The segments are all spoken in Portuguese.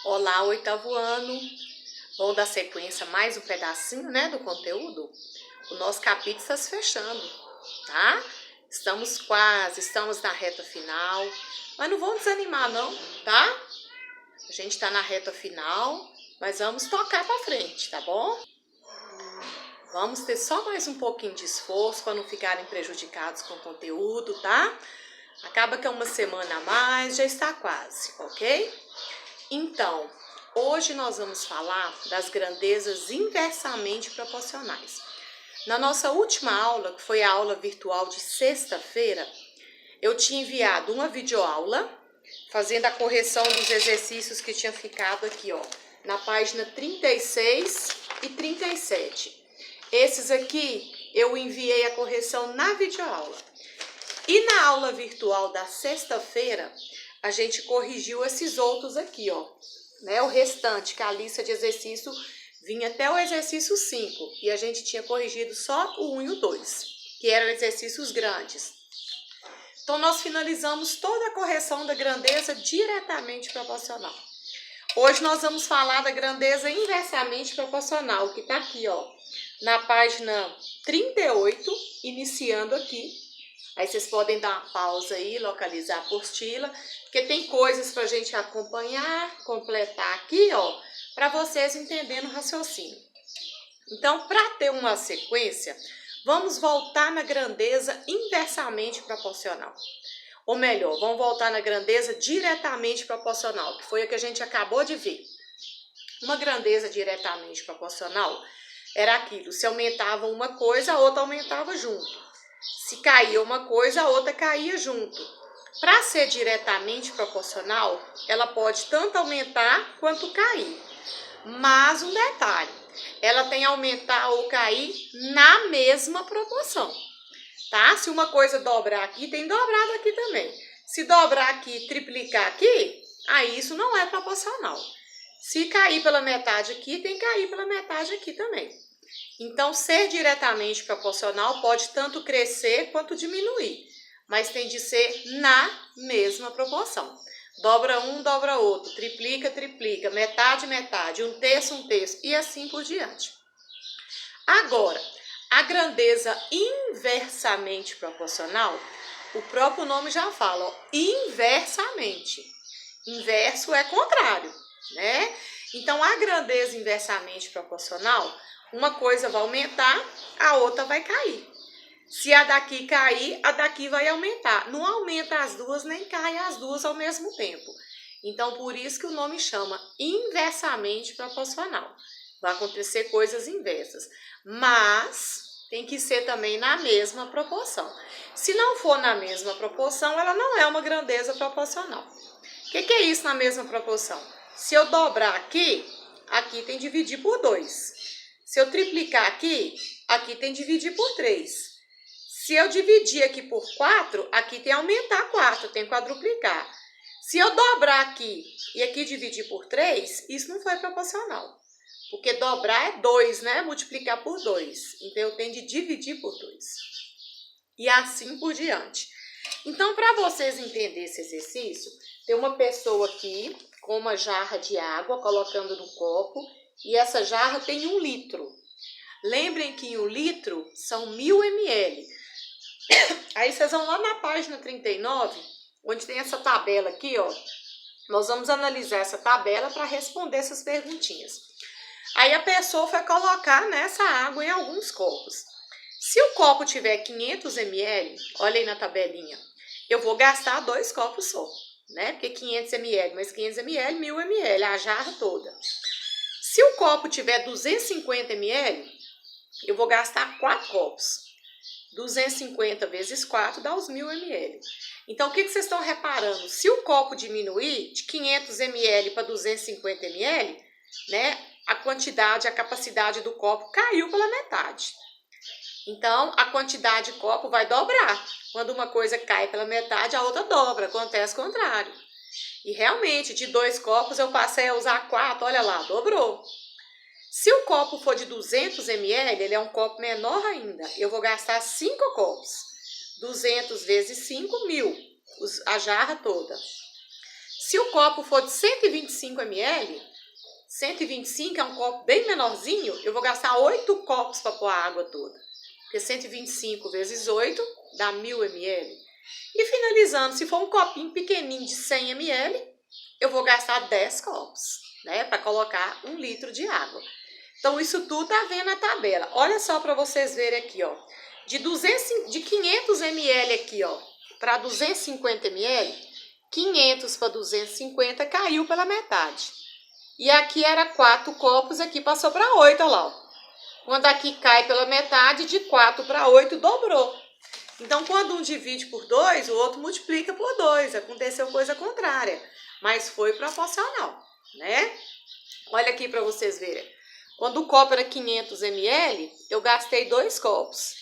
Olá, oitavo ano. Vamos dar sequência mais um pedacinho, né, do conteúdo? O nosso capítulo está se fechando, tá? Estamos na reta final, mas não vamos desanimar não, tá? A gente está na reta final, mas vamos tocar para frente, tá bom? Vamos ter só mais um pouquinho de esforço para não ficarem prejudicados com o conteúdo, tá? Acaba que é uma semana a mais, já está quase, ok? Então, hoje nós vamos falar das grandezas inversamente proporcionais. Na nossa última aula, que foi a aula virtual de sexta-feira, eu tinha enviado uma videoaula fazendo a correção dos exercícios que tinha ficado aqui, ó, na página 36 e 37. Esses aqui eu enviei a correção na videoaula. E na aula virtual da sexta-feira, a gente corrigiu esses outros aqui, ó, né? O restante, que a lista de exercício vinha até o exercício 5, e a gente tinha corrigido só o 1 e o 2, que eram exercícios grandes. Então, nós finalizamos toda a correção da grandeza diretamente proporcional. Hoje nós vamos falar da grandeza inversamente proporcional, que está aqui, ó, na página 38, iniciando aqui. Aí vocês podem dar uma pausa aí, localizar a apostila, porque tem coisas para a gente acompanhar, completar aqui, ó, para vocês entenderem o raciocínio. Então, para ter uma sequência, vamos voltar na grandeza inversamente proporcional. Ou melhor, vamos voltar na grandeza diretamente proporcional, que foi a que a gente acabou de ver. Uma grandeza diretamente proporcional era aquilo, se aumentava uma coisa, a outra aumentava junto. Se caía uma coisa, a outra caía junto. Para ser diretamente proporcional, ela pode tanto aumentar quanto cair. Mas um detalhe, ela tem aumentar ou cair na mesma proporção, tá? Se uma coisa dobrar aqui, tem dobrado aqui também. Se dobrar aqui e triplicar aqui, aí isso não é proporcional. Se cair pela metade aqui, tem que cair pela metade aqui também. Então, ser diretamente proporcional pode tanto crescer quanto diminuir, mas tem de ser na mesma proporção. Dobra um, dobra outro, triplica, triplica, metade, metade, um terço, e assim por diante. Agora, a grandeza inversamente proporcional, o próprio nome já fala, ó, inversamente. Inverso é contrário, né? Então, a grandeza inversamente proporcional, uma coisa vai aumentar, a outra vai cair. Se a daqui cair, a daqui vai aumentar. Não aumenta as duas, nem cai as duas ao mesmo tempo. Então, por isso que o nome chama inversamente proporcional. Vai acontecer coisas inversas. Mas tem que ser também na mesma proporção. Se não for na mesma proporção, ela não é uma grandeza proporcional. O que é isso na mesma proporção? Se eu dobrar aqui, aqui tem que dividir por 2. Se eu triplicar aqui, aqui tem que dividir por 3. Se eu dividir aqui por 4, aqui tem que aumentar 4, tem que quadruplicar. Se eu dobrar aqui e aqui dividir por 3, isso não foi proporcional. Porque dobrar é 2, né? Multiplicar por 2. Então, eu tenho de dividir por 2. E assim por diante. Então, para vocês entenderem esse exercício, tem uma pessoa aqui com uma jarra de água, colocando no copo, e essa jarra tem 1 litro. Lembrem que 1 litro são 1000 ml. Aí vocês vão lá na página 39, onde tem essa tabela aqui, ó. Nós vamos analisar essa tabela para responder essas perguntinhas. Aí a pessoa foi colocar nessa água em alguns copos. Se o copo tiver 500 ml, olha aí na tabelinha, eu vou gastar 2 copos só, né? Porque 500 ml mais 500 ml, 1000 ml, a jarra toda. Se o copo tiver 250 ml, eu vou gastar 4 copos. 250 vezes 4 dá os 1000 ml. Então, o que vocês estão reparando? Se o copo diminuir de 500 ml para 250 ml, né, a quantidade, a capacidade do copo caiu pela metade. Então, a quantidade de copo vai dobrar. Quando uma coisa cai pela metade, a outra dobra. Acontece o contrário. E realmente, de 2 copos eu passei a usar 4, olha lá, dobrou. Se o copo for de 200 ml, ele é um copo menor ainda. Eu vou gastar 5 copos. 200 vezes 5, 1000. A jarra toda. Se o copo for de 125 ml, 125 é um copo bem menorzinho, eu vou gastar 8 copos para pôr a água toda. Porque 125 vezes 8 dá 1000 ml. E finalizando, se for um copinho pequenininho de 100 ml, eu vou gastar 10 copos, né? Para colocar 1 litro de água. Então, isso tudo tá vendo na tabela. Olha só para vocês verem aqui, ó. De 500 ml aqui, ó, para 250 ml, 500 para 250 caiu pela metade. E aqui era 4 copos, aqui passou para 8, olha lá, ó. Quando aqui cai pela metade, de 4 para 8, dobrou. Então, quando um divide por 2, o outro multiplica por 2. Aconteceu coisa contrária, mas foi proporcional, né? Olha aqui para vocês verem. Quando o copo era 500 ml, eu gastei 2 copos.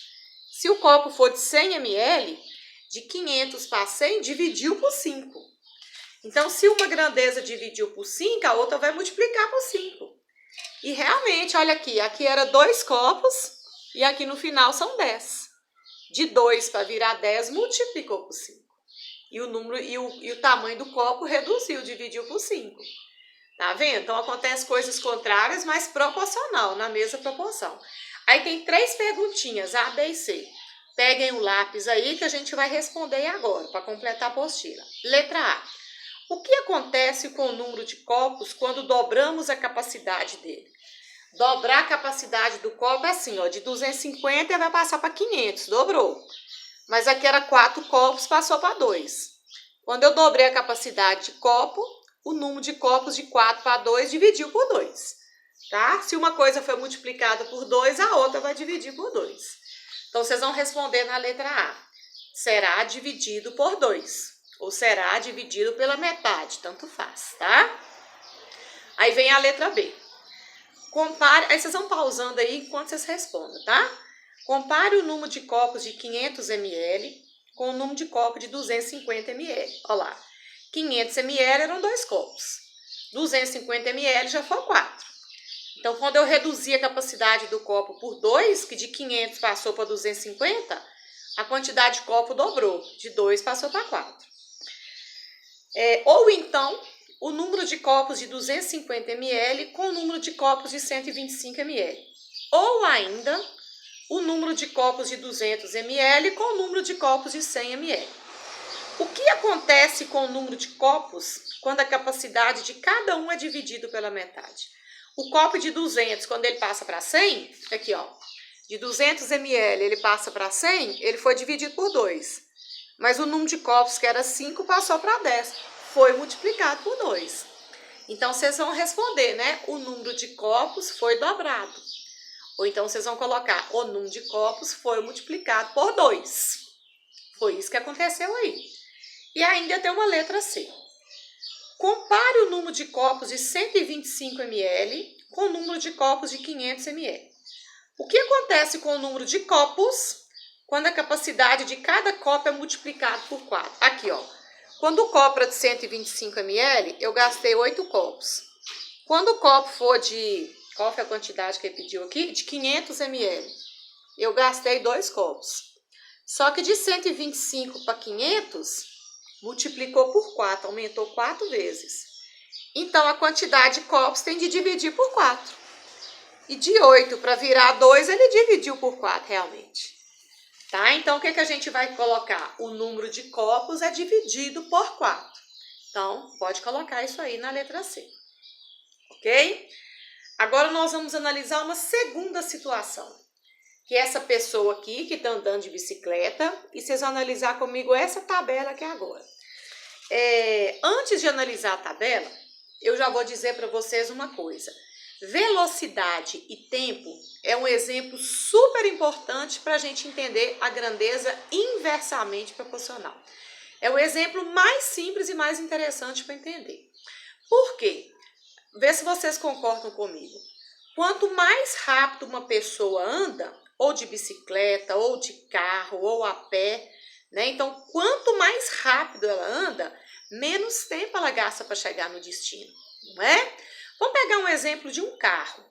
Se o copo for de 100 ml, de 500 para 100, dividiu por 5. Então, se uma grandeza dividiu por 5, a outra vai multiplicar por 5. E realmente, olha aqui era 2 copos e aqui no final são 10. De 2 para virar 10, multiplicou por 5. E o número e o tamanho do copo reduziu, dividiu por 5. Tá vendo? Então, acontece coisas contrárias, mas proporcional, na mesma proporção. Aí tem 3 perguntinhas, A, B e C. Peguem o lápis aí que a gente vai responder agora, para completar a apostila. Letra A. O que acontece com o número de copos quando dobramos a capacidade dele? Dobrar a capacidade do copo é assim, ó, de 250 vai passar para 500, dobrou. Mas aqui era 4 copos, passou para 2. Quando eu dobrei a capacidade de copo, o número de copos de 4 para 2 dividiu por 2, tá? Se uma coisa foi multiplicada por 2, a outra vai dividir por 2. Então, vocês vão responder na letra A. Será dividido por 2, ou será dividido pela metade, tanto faz, tá? Aí vem a letra B. Compare, aí vocês vão pausando aí enquanto vocês respondem, tá? Compare o número de copos de 500 ml com o número de copos de 250 ml. Olha lá. 500 ml eram 2 copos. 250 ml já foi 4. Então, quando eu reduzi a capacidade do copo por 2, que de 500 passou para 250, a quantidade de copo dobrou. De 2 passou para 4. Ou então, o número de copos de 250 ml com o número de copos de 125 ml. Ou ainda, o número de copos de 200 ml com o número de copos de 100 ml. O que acontece com o número de copos quando a capacidade de cada um é dividido pela metade? O copo de 200, quando ele passa para 100, aqui ó, de 200 ml ele passa para 100, ele foi dividido por 2. Mas o número de copos, que era 5, passou para 10. Foi multiplicado por 2. Então, vocês vão responder, né? O número de copos foi dobrado. Ou então, vocês vão colocar o número de copos foi multiplicado por 2. Foi isso que aconteceu aí. E ainda tem uma letra C. Compare o número de copos de 125 ml com o número de copos de 500 ml. O que acontece com o número de copos quando a capacidade de cada copo é multiplicado por 4? Aqui, ó. Quando o copo era de 125 ml, eu gastei 8 copos. Quando o copo for de... Qual foi a quantidade que ele pediu aqui? De 500 ml. Eu gastei 2 copos. Só que de 125 para 500, multiplicou por 4, aumentou 4 vezes. Então, a quantidade de copos tem de dividir por 4. E de 8 para virar 2, ele dividiu por 4, realmente. Tá? Então, o que a gente vai colocar? O número de copos é dividido por 4. Então, pode colocar isso aí na letra C. Ok? Agora, nós vamos analisar uma segunda situação. Que é essa pessoa aqui, que está andando de bicicleta, e vocês vão analisar comigo essa tabela aqui agora. Antes de analisar a tabela, eu já vou dizer para vocês uma coisa. Velocidade e tempo é um exemplo super importante para a gente entender a grandeza inversamente proporcional. É o exemplo mais simples e mais interessante para entender. Por quê? Vê se vocês concordam comigo. Quanto mais rápido uma pessoa anda, ou de bicicleta, ou de carro, ou a pé, né? Então, quanto mais rápido ela anda, menos tempo ela gasta para chegar no destino, não é? Vamos pegar um exemplo de um carro.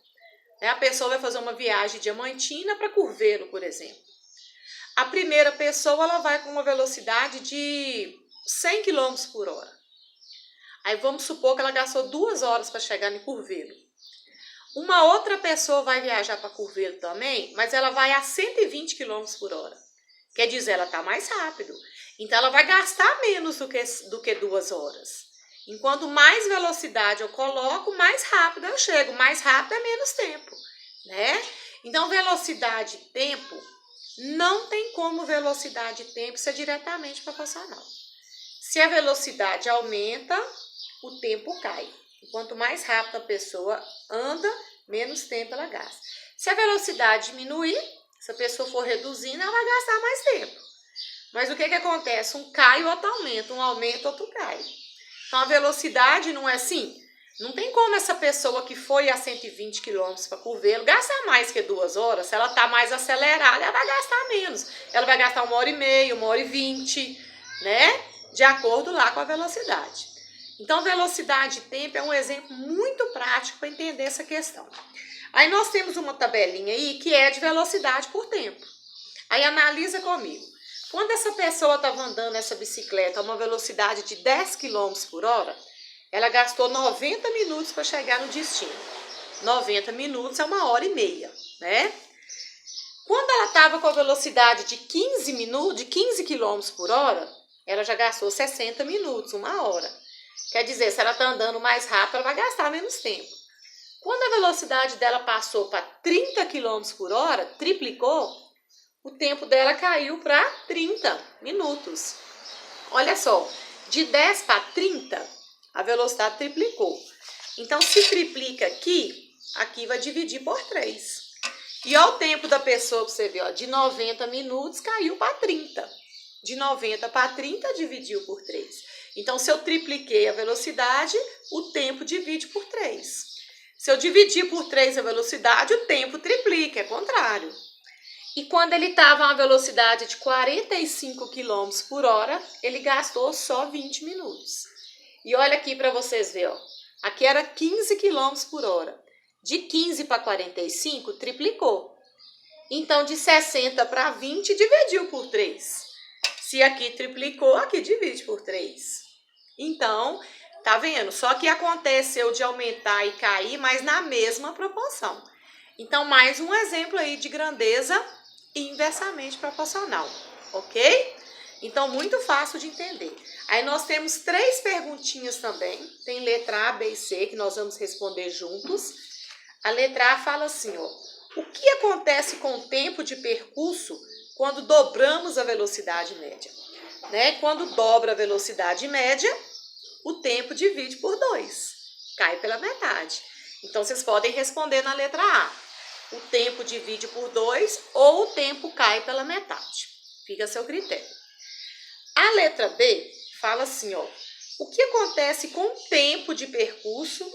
A pessoa vai fazer uma viagem de Diamantina para Curvelo, por exemplo. A primeira pessoa ela vai com uma velocidade de 100 km por hora. Aí vamos supor que ela gastou 2 horas para chegar em Curvelo. Uma outra pessoa vai viajar para Curvelo também, mas ela vai a 120 km por hora. Quer dizer, ela está mais rápido. Então, ela vai gastar menos do que 2 horas. Enquanto mais velocidade eu coloco, mais rápido eu chego. Mais rápido é menos tempo, né? Então, velocidade e tempo, não tem como velocidade e tempo ser diretamente proporcional. Se a velocidade aumenta, o tempo cai. Quanto mais rápido a pessoa anda, menos tempo ela gasta. Se a velocidade diminuir, se a pessoa for reduzindo, ela vai gastar mais tempo. Mas o que acontece? Um cai, o outro aumenta. Um aumenta, outro cai. Então, a velocidade não é assim. Não tem como essa pessoa que foi a 120 km para Curvelo gastar mais que 2 horas. Se ela está mais acelerada, ela vai gastar menos. Ela vai gastar 1h30, 1h20, né? De acordo lá com a velocidade. Então, velocidade e tempo é um exemplo muito prático para entender essa questão. Aí nós temos uma tabelinha aí que é de velocidade por tempo. Aí analisa comigo. Quando essa pessoa estava andando essa bicicleta a uma velocidade de 10 km por hora, ela gastou 90 minutos para chegar no destino. 90 minutos é 1h30, né? Quando ela estava com a velocidade de 15 km por hora, ela já gastou 60 minutos, 1 hora. Quer dizer, se ela está andando mais rápido, ela vai gastar menos tempo. Quando a velocidade dela passou para 30 km por hora, triplicou, o tempo dela caiu para 30 minutos. Olha só, de 10 para 30, a velocidade triplicou. Então, se triplica aqui, aqui vai dividir por 3. E olha o tempo da pessoa, para você ver, ó, de 90 minutos caiu para 30. De 90 para 30, dividiu por 3. Então, se eu tripliquei a velocidade, o tempo divide por 3. Se eu dividir por 3 a velocidade, o tempo triplica, é contrário. E quando ele estava a uma velocidade de 45 km por hora, ele gastou só 20 minutos. E olha aqui para vocês verem, ó. Aqui era 15 km por hora. De 15 para 45, triplicou. Então, de 60 para 20, dividiu por 3. Se aqui triplicou, aqui divide por 3. Então, tá vendo? Só que aconteceu de aumentar e cair, mas na mesma proporção. Então, mais um exemplo aí de grandeza inversamente proporcional, ok? Então, muito fácil de entender. Aí nós temos 3 perguntinhas também. Tem letra A, B e C, que nós vamos responder juntos. A letra A fala assim, ó. O que acontece com o tempo de percurso quando dobramos a velocidade média? Né? Quando dobra a velocidade média, o tempo divide por 2. Cai pela metade. Então, vocês podem responder na letra A. O tempo divide por 2 ou o tempo cai pela metade. Fica a seu critério. A letra B fala assim, ó. O que acontece com o tempo de percurso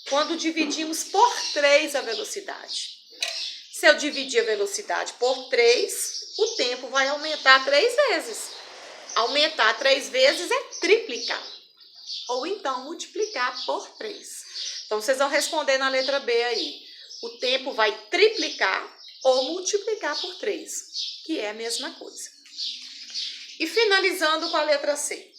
quando dividimos por 3 a velocidade? Se eu dividir a velocidade por 3, o tempo vai aumentar 3 vezes. Aumentar 3 vezes é triplicar. Ou então multiplicar por 3. Então, vocês vão responder na letra B aí. O tempo vai triplicar ou multiplicar por 3, que é a mesma coisa. E finalizando com a letra C.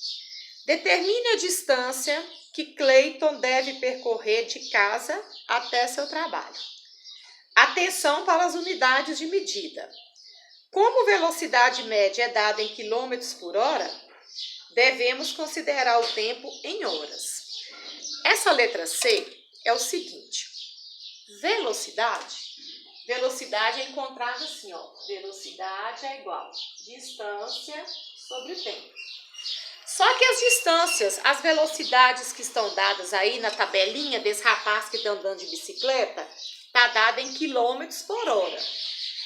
Determine a distância que Cleiton deve percorrer de casa até seu trabalho. Atenção para as unidades de medida. Como velocidade média é dada em quilômetros por hora, devemos considerar o tempo em horas. Essa letra C é o seguinte. Velocidade é encontrada assim, ó. Velocidade é igual distância sobre tempo. Só que as distâncias, as velocidades que estão dadas aí na tabelinha desse rapaz que está andando de bicicleta, está dada em quilômetros por hora.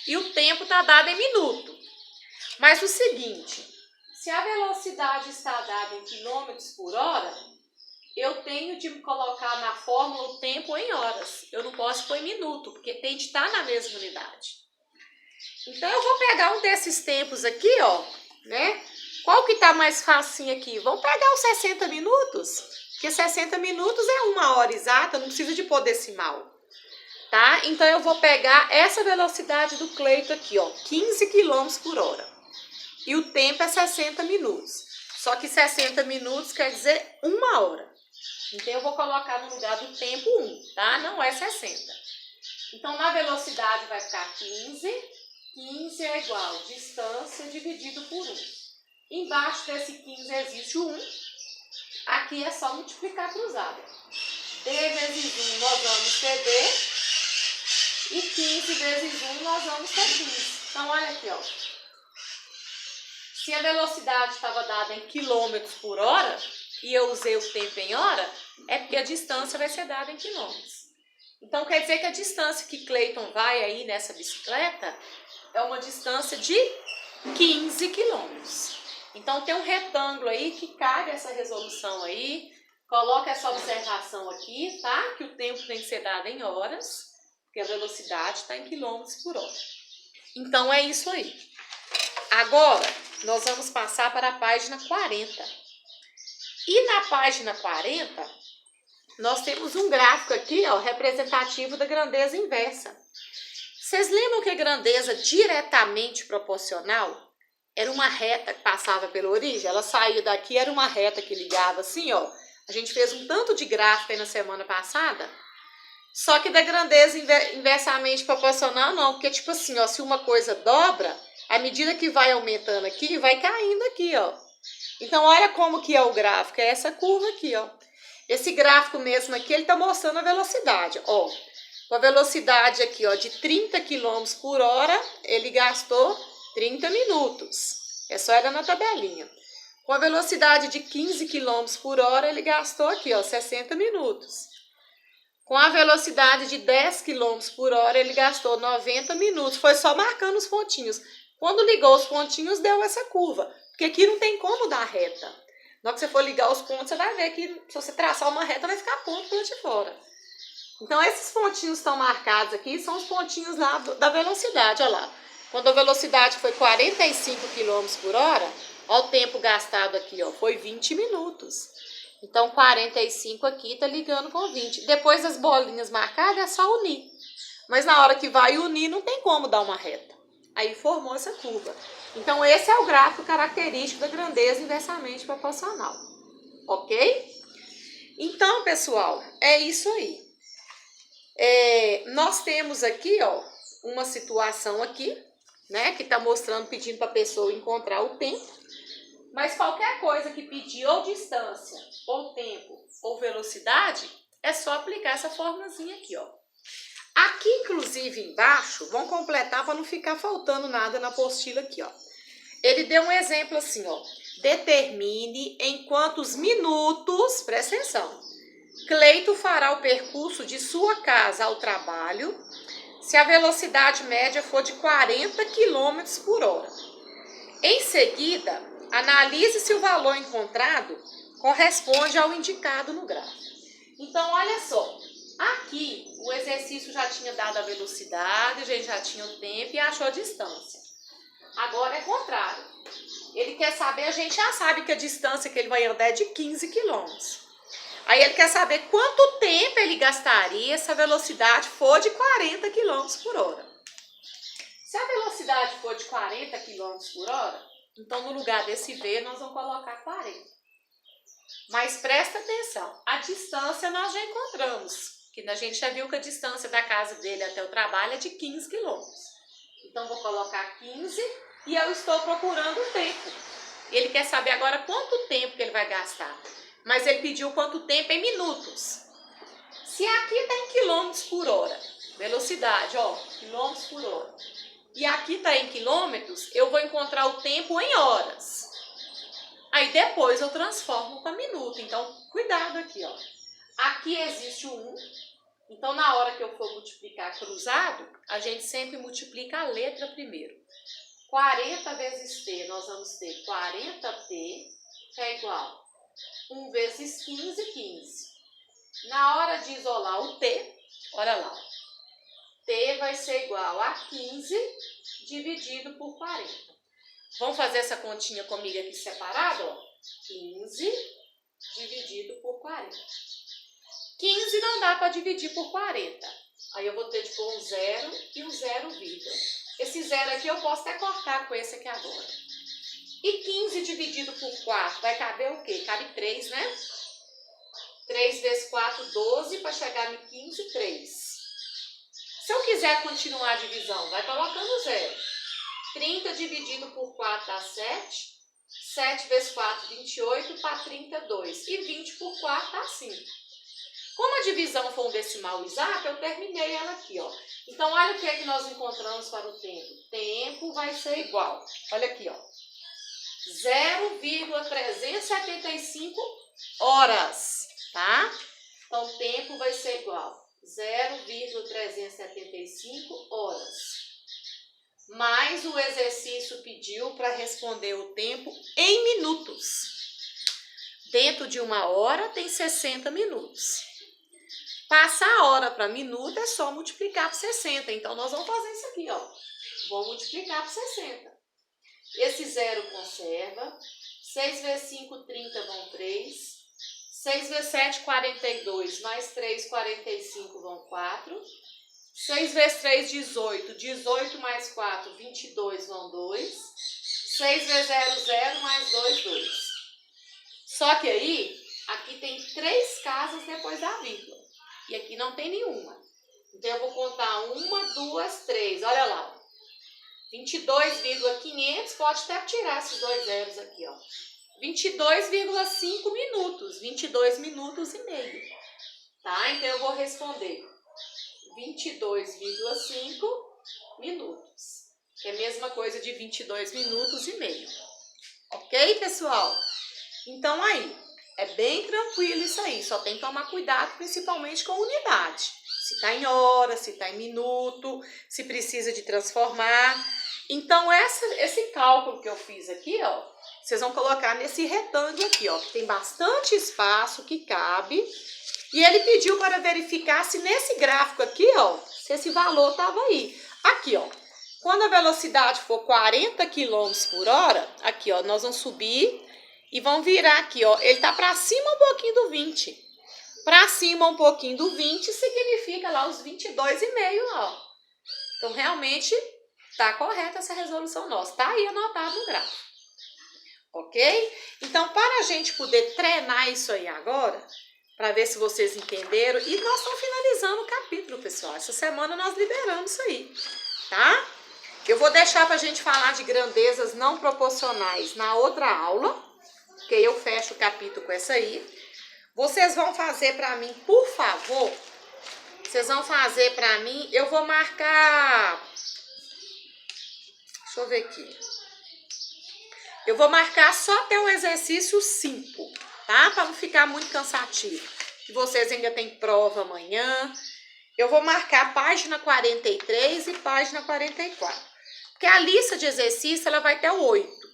E o tempo está dado em minuto. Mas o seguinte, se a velocidade está dada em quilômetros por hora, eu tenho de colocar na fórmula o tempo em horas. Eu não posso pôr em minuto, porque tem de estar na mesma unidade. Então, eu vou pegar um desses tempos aqui, ó, né? Qual que tá mais facinho aqui? Vamos pegar os 60 minutos, porque 60 minutos é 1 hora exata, não precisa de pôr decimal, tá? Então, eu vou pegar essa velocidade do Cleiton aqui, ó, 15 km por hora. E o tempo é 60 minutos. Só que 60 minutos quer dizer 1 hora. Então, eu vou colocar no lugar do tempo 1, tá? Não é 60. Então, na velocidade vai ficar 15. 15 é igual a distância dividido por 1. Embaixo desse 15 existe o 1. Aqui é só multiplicar cruzado. D vezes 1 nós vamos ter D. E 15 vezes 1 nós vamos ter 15. Então, olha aqui, ó. Se a velocidade estava dada em quilômetros por hora, e eu usei o tempo em hora, é porque a distância vai ser dada em quilômetros. Então, quer dizer que a distância que Cleiton vai aí nessa bicicleta é uma distância de 15 quilômetros. Então, tem um retângulo aí que cabe essa resolução aí. Coloca essa observação aqui, tá? Que o tempo tem que ser dado em horas, porque a velocidade está em quilômetros por hora. Então, é isso aí. Agora, nós vamos passar para a página 40. E na página 40, nós temos um gráfico aqui, ó, representativo da grandeza inversa. Vocês lembram que a grandeza diretamente proporcional era uma reta que passava pela origem? Ela saía daqui, era uma reta que ligava assim, ó. A gente fez um tanto de gráfico aí na semana passada. Só que da grandeza inversamente proporcional não, porque tipo assim, ó, se uma coisa dobra, à medida que vai aumentando aqui, vai caindo aqui, ó. Então, olha como que é o gráfico, é essa curva aqui, ó. Esse gráfico mesmo aqui, ele tá mostrando a velocidade, ó. Com a velocidade aqui, ó, de 30 km por hora, ele gastou 30 minutos. É só olhar na tabelinha. Com a velocidade de 15 km por hora, ele gastou aqui, ó, 60 minutos. Com a velocidade de 10 km por hora, ele gastou 90 minutos. Foi só marcando os pontinhos. Quando ligou os pontinhos, deu essa curva. Porque aqui não tem como dar reta. Na hora que você for ligar os pontos, você vai ver que se você traçar uma reta, vai ficar ponto por de fora. Então, esses pontinhos estão marcados aqui, são os pontinhos lá da velocidade, olha lá. Quando a velocidade foi 45 km por hora, ó, o tempo gastado aqui, ó, foi 20 minutos. Então, 45 aqui está ligando com 20. Depois das bolinhas marcadas, é só unir. Mas na hora que vai unir, não tem como dar uma reta. Aí formou essa curva. Então, esse é o gráfico característico da grandeza inversamente proporcional. Ok? Então, pessoal, é isso aí. Nós temos aqui, ó, uma situação aqui, né, que está mostrando, pedindo para a pessoa encontrar o tempo. Mas qualquer coisa que pedir ou distância, ou tempo, ou velocidade, é só aplicar essa formulazinha aqui, ó. Aqui, inclusive, embaixo, vão completar para não ficar faltando nada na apostila aqui, ó. Ele deu um exemplo assim, ó. Determine em quantos minutos, presta atenção, Cleito fará o percurso de sua casa ao trabalho se a velocidade média for de 40 km por hora. Em seguida, analise se o valor encontrado corresponde ao indicado no gráfico. Então, olha só, aqui o exercício já tinha dado a velocidade, a gente já tinha o tempo e achou a distância. Agora é contrário. Ele quer saber, a gente já sabe que a distância que ele vai andar é de 15 km. Aí ele quer saber quanto tempo ele gastaria se a velocidade for de 40 km por hora. Se a velocidade for de 40 km por hora, então no lugar desse V nós vamos colocar 40. Mas presta atenção, a distância nós já encontramos, que a gente já viu que a distância da casa dele até o trabalho é de 15 km. Então vou colocar 15 e eu estou procurando o tempo. Ele quer saber agora quanto tempo que ele vai gastar. Mas ele pediu quanto tempo em minutos. Se aqui está em quilômetros por hora, velocidade, ó, quilômetros por hora. E aqui está em quilômetros, eu vou encontrar o tempo em horas. Aí depois eu transformo para minuto. Então, cuidado aqui, ó. Aqui existe o 1. Então, na hora que eu for multiplicar cruzado, a gente sempre multiplica a letra primeiro. 40 vezes t, nós vamos ter 40t, que é igual 1 vezes 15, 15. Na hora de isolar o t, olha lá, t vai ser igual a 15 dividido por 40. Vamos fazer essa continha comigo aqui separado, ó. 15 dividido por 40. 15 não dá para dividir por 40. Aí eu vou ter de pôr um 0 e um 0, vírgula. Esse 0 aqui eu posso até cortar com esse aqui agora. E 15 dividido por 4 vai caber o quê? Cabe 3, né? 3 vezes 4, 12, para chegar em 15, 3. Se eu quiser continuar a divisão, vai colocando 0. 30 dividido por 4 dá 7. 7 vezes 4, 28, para 32. E 20 por 4 dá 5. Como a divisão foi um decimal exato, eu terminei ela aqui, ó. Então, olha o que é que nós encontramos para o tempo. Tempo vai ser igual. Olha aqui, ó. 0,375 horas, tá? Então, tempo vai ser igual 0,375 horas. Mas o exercício pediu para responder o tempo em minutos. Dentro de 1 hora tem 60 minutos. Passar a hora para minuto é só multiplicar por 60. Então, nós vamos fazer isso aqui, ó. Vou multiplicar por 60. Esse 0 conserva. 6 vezes 5, 30 vão 3. 6 vezes 7, 42. Mais 3, 45 vão 4. 6 vezes 3, 18. 18 mais 4, 22 vão 2. 6 vezes 0, 0. Mais 2, 2. Só que aí, aqui tem 3 casas depois da vírgula. E aqui não tem nenhuma. Então, eu vou contar 1, 2, 3. Olha lá. 22,500. Pode até tirar esses 2 zeros aqui, ó. 22,5 minutos. 22 minutos e meio. Tá? Então, eu vou responder 22,5 minutos. Que é a mesma coisa de 22 minutos e meio. Ok, pessoal? Então, aí, é bem tranquilo isso aí. Só tem que tomar cuidado, principalmente com unidade. Se está em hora, se está em minuto, se precisa de transformar. Então, esse cálculo que eu fiz aqui, ó, vocês vão colocar nesse retângulo aqui, ó, que tem bastante espaço, que cabe. E ele pediu para verificar se nesse gráfico aqui, ó, se esse valor estava aí. Aqui, ó, quando a velocidade for 40 km por hora, aqui, ó, nós vamos subir e vamos virar aqui, ó. Ele tá para cima um pouquinho do 20. Para cima um pouquinho do 20 significa lá os 22,5, ó. Então, realmente, tá correta essa resolução nossa. Tá aí anotado no gráfico. Ok? Então, para a gente poder treinar isso aí agora, para ver se vocês entenderam. E nós estamos finalizando o capítulo, pessoal. Essa semana nós liberamos isso aí, tá? Eu vou deixar para a gente falar de grandezas não proporcionais na outra aula, porque eu fecho o capítulo com essa aí. Vocês vão fazer para mim, por favor, vocês vão fazer para mim, eu vou marcar, deixa eu ver aqui, eu vou marcar só até o exercício 5, tá? Para não ficar muito cansativo. E vocês ainda têm prova amanhã. Eu vou marcar página 43 e página 44. Porque a lista de exercícios, ela vai até o 8.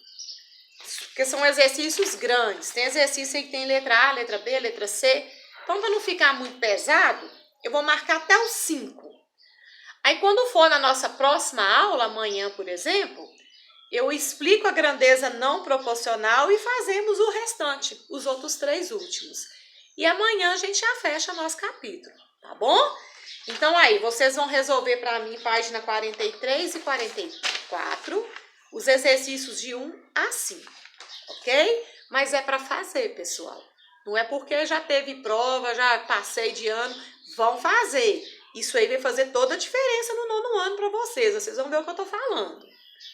Porque são exercícios grandes. Tem exercício aí que tem letra A, letra B, letra C. Então, para não ficar muito pesado, eu vou marcar até o 5. Aí, quando for na nossa próxima aula, amanhã, por exemplo, eu explico a grandeza não proporcional e fazemos o restante, os outros 3 últimos. E amanhã a gente já fecha nosso capítulo, tá bom? Então, aí, vocês vão resolver para mim, página 43 e 44, os exercícios de 1 a 5, ok? Mas é para fazer, pessoal. Não é porque já teve prova, já passei de ano, vão fazer. Isso aí vai fazer toda a diferença no 9º ano para vocês. Vocês vão ver o que eu tô falando.